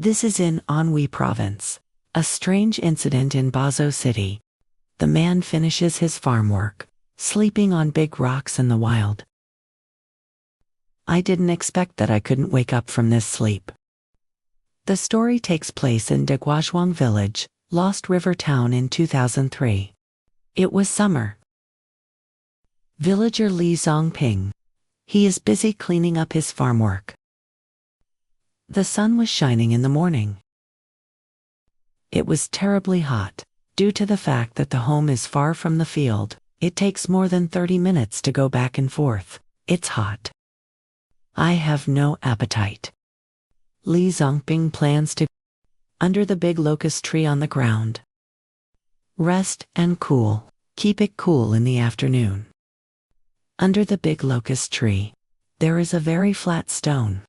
This is in Anhui Province. A strange incident in Bazo City. The man finishes his farm work, sleeping on big rocks in the wild. I didn't expect that I couldn't wake up from this sleep. The story takes place in Deguazhuang Village, Lost River Town in 2003. It was summer. Villager Li Zongping. He is busy cleaning up his farm work. The sun was shining in the morning. It was terribly hot. Due to the fact that the home is far from the field, it takes more than 30 minutes to go back and forth. It's hot. I have no appetite. Li Zongping plans to under the big locust tree on the ground. Rest and cool. Keep it cool in the afternoon. Under the big locust tree, there is a very flat stone.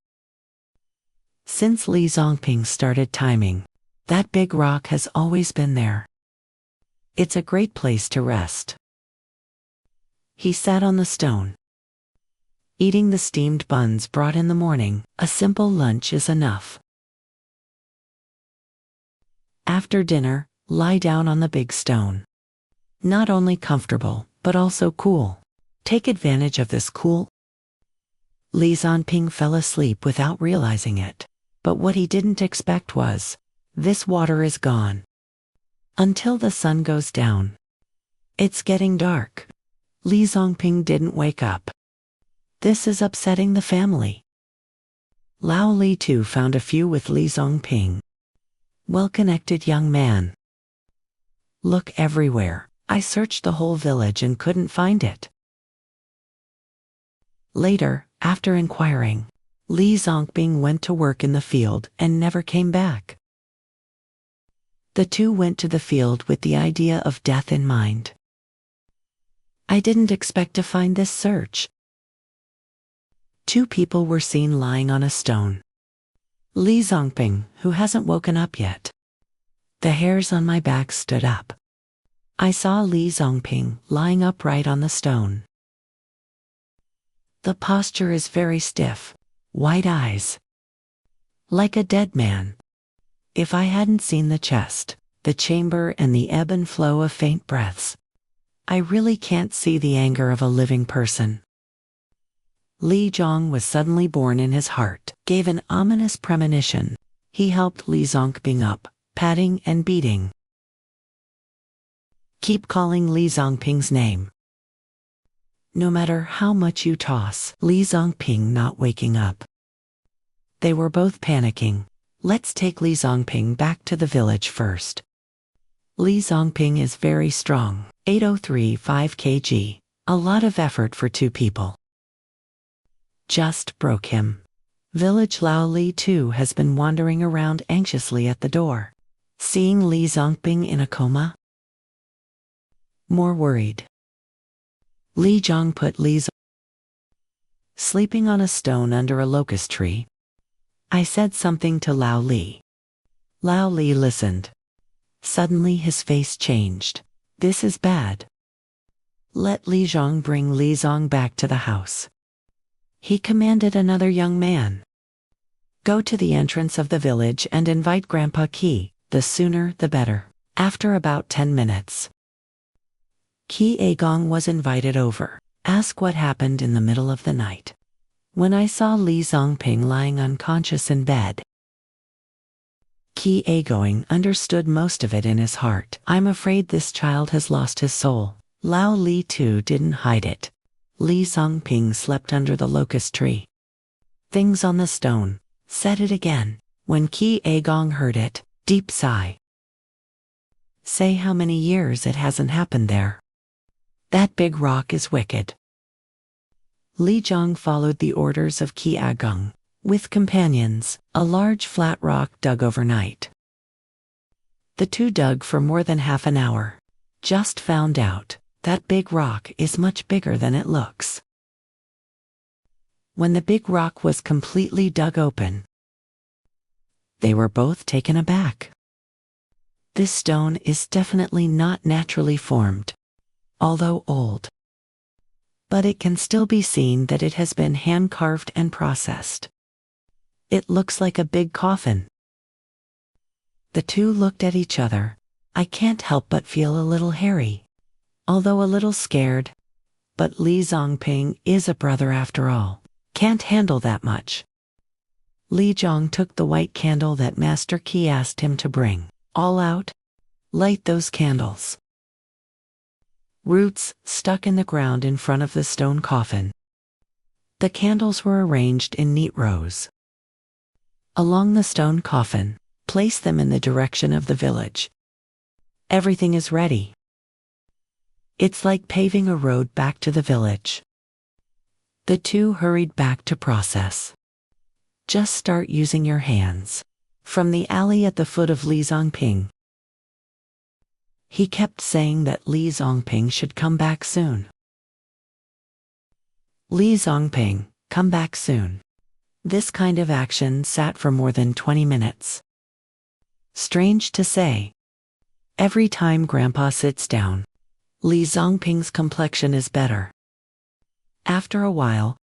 Since Li Zongping started timing, that big rock has always been there. It's a great place to rest. He sat on the stone, eating the steamed buns brought in the morning. A simple lunch is enough. After dinner, lie down on the big stone. Not only comfortable, but also cool. Take advantage of this cool. Li Zongping fell asleep without realizing it. But what he didn't expect was, this water is gone. Until the sun goes down. It's getting dark. Li Zongping didn't wake up. This is upsetting the family. Lao Li too found a few with Li Zongping. Well-connected young man. Look everywhere. I searched the whole village and couldn't find it. Later, after inquiring, Li Zongping went to work in the field and never came back. The two went to the field with the idea of death in mind. I didn't expect to find this search. Two people were seen lying on a stone. Li Zongping, who hasn't woken up yet. The hairs on my back stood up. I saw Li Zongping lying upright on the stone. The posture is very stiff. White eyes. Like a dead man. If I hadn't seen the chest, the chamber and the ebb and flow of faint breaths, I really can't see the anger of a living person. Li Zong was suddenly born in his heart, gave an ominous premonition. He helped Li Zongping up, patting and beating. Keep calling Li Zongping's name. No matter how much you toss, Li Zongping not waking up. They were both panicking. Let's take Li Zongping back to the village first. Li Zongping is very strong, 803.5 kg, a lot of effort for two people. Just broke him. Village Lao Li too has been wandering around anxiously at the door. Seeing Li Zongping in a coma? More worried. Li Zong put Li Zong sleeping on a stone under a locust tree. I said something to Lao Li. Lao Li listened. Suddenly his face changed. This is bad. Let Li Zong bring Li Zong back to the house. He commanded another young man. Go to the entrance of the village and invite Grandpa Qi, the sooner the better. After about 10 minutes. Qi Agong was invited over. Ask what happened in the middle of the night. When I saw Li Zongping lying unconscious in bed. Qi Agong understood most of it in his heart. I'm afraid this child has lost his soul. Lao Li too didn't hide it. Li Zongping slept under the locust tree. Things on the stone. Said it again. When Qi Agong heard it, deep sigh. Say how many years it hasn't happened there. That big rock is wicked. Li Zong followed the orders of Qi Agong. With companions, a large flat rock dug overnight. The two dug for more than half an hour. Just found out that big rock is much bigger than it looks. When the big rock was completely dug open, they were both taken aback. This stone is definitely not naturally formed, although old. But it can still be seen that it has been hand-carved and processed. It looks like a big coffin. The two looked at each other. I can't help but feel a little hairy, although a little scared. But Li Zongping is a brother after all. Can't handle that much. Li Zhong took the white candle that Master Qi asked him to bring. All out. Light those candles. Roots stuck in the ground in front of the stone coffin. The candles were arranged in neat rows. Along the stone coffin, place them in the direction of the village. Everything is ready. It's like paving a road back to the village. The two hurried back to process. Just start using your hands. From the alley at the foot of Li Zongping. He kept saying that Li Zongping should come back soon. Li Zongping, come back soon. This kind of action sat for more than 20 minutes. Strange to say, every time Grandpa sits down, Li Zongping's complexion is better. After a while,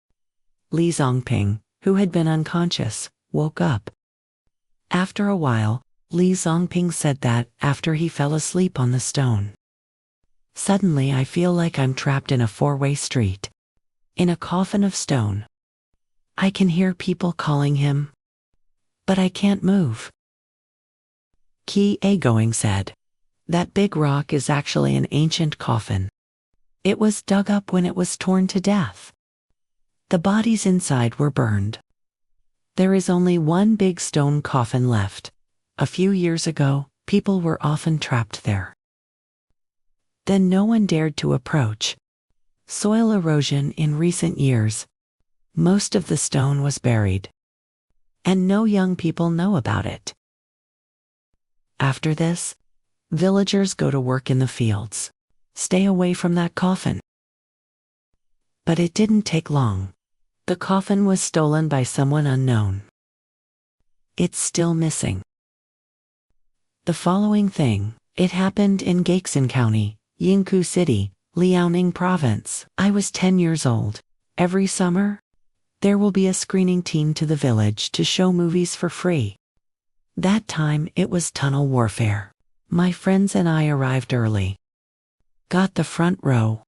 Li Zongping, who had been unconscious, woke up. After a while, Li Zongping said that after he fell asleep on the stone. Suddenly I feel like I'm trapped in a four-way street. In a coffin of stone. I can hear people calling him. But I can't move. Qi Agoing said, that big rock is actually an ancient coffin. It was dug up when it was torn to death. The bodies inside were burned. There is only one big stone coffin left. A few years ago, people were often trapped there. Then no one dared to approach. Soil erosion in recent years. Most of the stone was buried. And no young people know about it. After this, villagers go to work in the fields. Stay away from that coffin. But it didn't take long. The coffin was stolen by someone unknown. It's still missing. The following thing, it happened in Gaixin County, Yingkou City, Liaoning Province. I was 10 years old. Every summer, there will be a screening team to the village to show movies for free. That time it was tunnel warfare. My friends and I arrived early. Got the front row.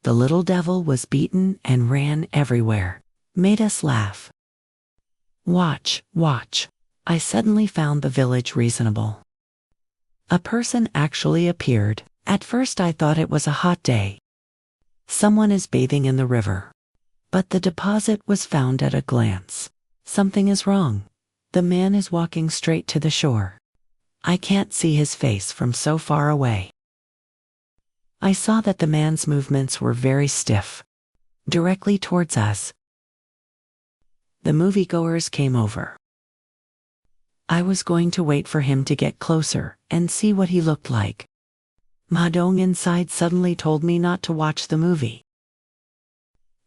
The little devil was beaten and ran everywhere. Made us laugh. Watch. I suddenly found the village reasonable. A person actually appeared. At first I thought it was a hot day. Someone is bathing in the river. But the deposit was found at a glance. Something is wrong. The man is walking straight to the shore. I can't see his face from so far away. I saw that the man's movements were very stiff. Directly towards us. The moviegoers came over. I was going to wait for him to get closer and see what he looked like. Ma Dong inside suddenly told me not to watch the movie.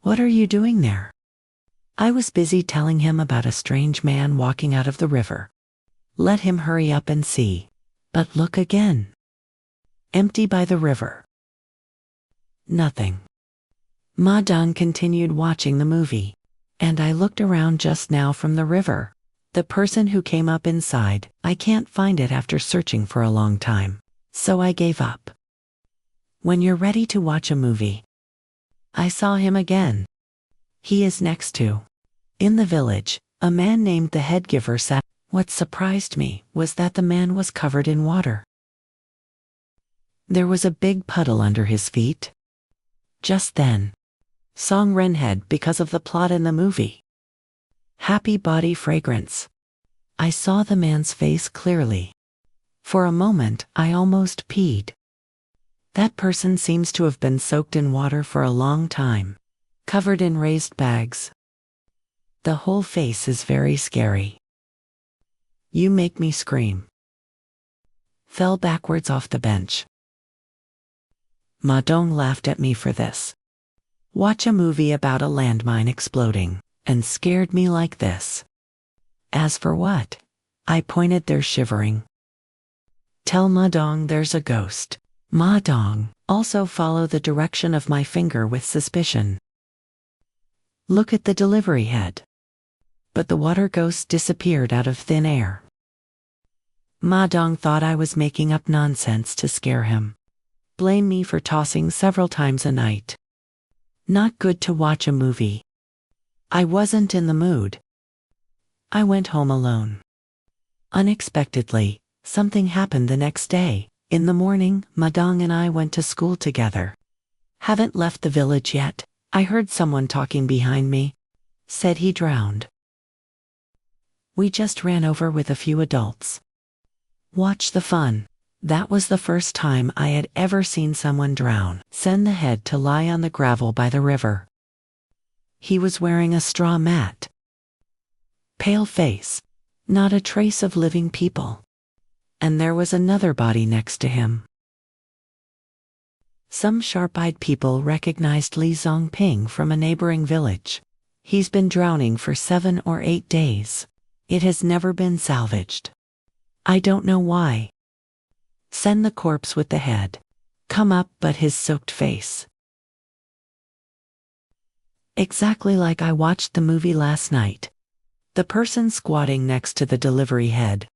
What are you doing there? I was busy telling him about a strange man walking out of the river. Let him hurry up and see. But look again. Empty by the river. Nothing. Ma Dong continued watching the movie. And I looked around just now from the river. The person who came up inside, I can't find it after searching for a long time. So I gave up. When you're ready to watch a movie. I saw him again. He is next to. In the village, a man named the Headgiver sat. What surprised me was that the man was covered in water. There was a big puddle under his feet. Just then, Song Renhead because of the plot in the movie. Happy body fragrance. I saw the man's face clearly. For a moment, I almost peed. That person seems to have been soaked in water for a long time. Covered in raised bags. The whole face is very scary. You make me scream. Fell backwards off the bench. Ma Dong laughed at me for this. Watch a movie about a landmine exploding, and scared me like this. As for what? I pointed there shivering. Tell Ma Dong there's a ghost. Ma Dong also follow the direction of my finger with suspicion. Look at the delivery head. But the water ghost disappeared out of thin air. Ma Dong thought I was making up nonsense to scare him. Blame me for tossing several times a night. Not good to watch a movie. I wasn't in the mood. I went home alone. Unexpectedly, something happened the next day. In the morning, Ma Dong and I went to school together. Haven't left the village yet. I heard someone talking behind me. Said he drowned. We just ran over with a few adults. Watch the fun. That was the first time I had ever seen someone drown. Send the head to lie on the gravel by the river. He was wearing a straw mat. Pale face. Not a trace of living people. And there was another body next to him. Some sharp-eyed people recognized Li Zongping from a neighboring village. He's been drowning for 7 or 8 days. It has never been salvaged. I don't know why. Send the corpse with the head. Come up but his soaked face. Exactly like I watched the movie last night. The person squatting next to the delivery head